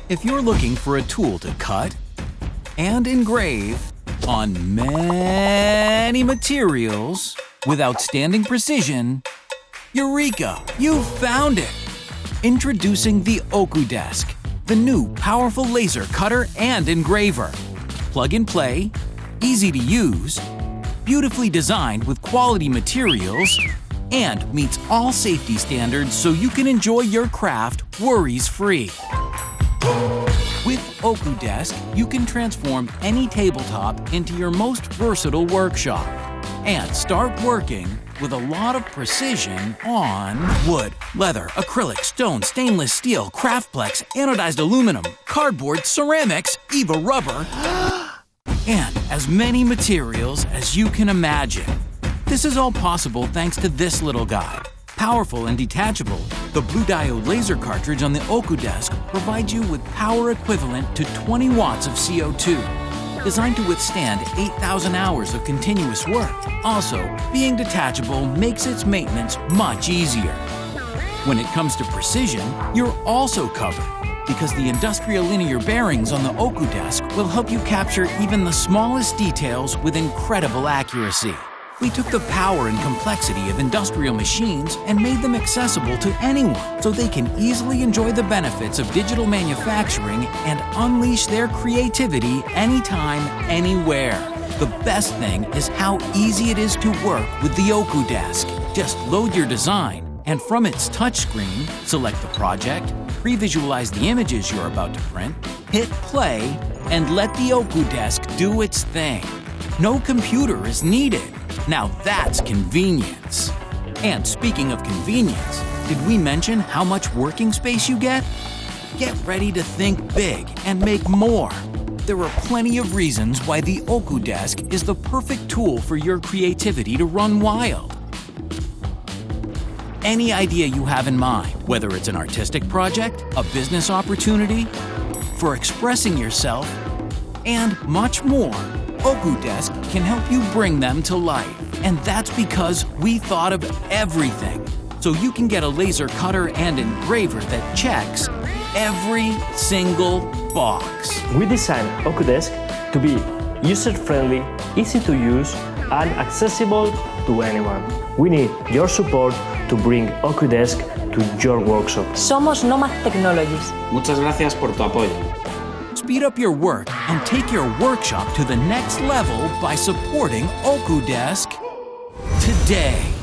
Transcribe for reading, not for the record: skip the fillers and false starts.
If you're looking for a tool to cut and engrave on many materials with outstanding precision, Eureka! You found it! Introducing the OKU Desk, the new powerful laser cutter and engraver. Plug and play, easy to use, beautifully designed with quality materials, and meets all safety standards so you can enjoy your craft worries-free. With OKU Desk, you can transform any tabletop into your most versatile workshop and start working with a lot of precision on wood, leather, acrylic, stone, stainless steel, craftplex, anodized aluminum, cardboard, ceramics, EVA rubber, and as many materials as you can imagine. This is all possible thanks to this little guy. Powerful and detachable, the blue diode laser cartridge on the OKU Desk provides you with power equivalent to 20 watts of CO2, designed to withstand 8,000 hours of continuous work. Also, being detachable makes its maintenance much easier. When it comes to precision, you're also covered, because the industrial linear bearings on the OKU Desk will help you capture even the smallest details with incredible accuracy. We took the power and complexity of industrial machines and made them accessible to anyone so they can easily enjoy the benefits of digital manufacturing and unleash their creativity anytime, anywhere. The best thing is how easy it is to work with the OKU Desk. Just load your design, and from its touchscreen, select the project, pre-visualize the images you're about to print, hit play, and let the OKU Desk do its thing. No computer is needed. Now that's convenience. And speaking of convenience, did we mention how much working space you get? Get ready to think big and make more. There are plenty of reasons why the OKU Desk is the perfect tool for your creativity to run wild. Any idea you have in mind, whether it's an artistic project, a business opportunity, for expressing yourself, and much more, OKU Desk can help you bring them to life. And that's because we thought of everything. So you can get a laser cutter and engraver that checks every single box. We designed OKU Desk to be user-friendly, easy to use, and accessible to anyone. We need your support to bring OKU Desk to your workshop. Somos Nomad Technologies. Muchas gracias por tu apoyo. Speed up your work and take your workshop to the next level by supporting OKU Desk today.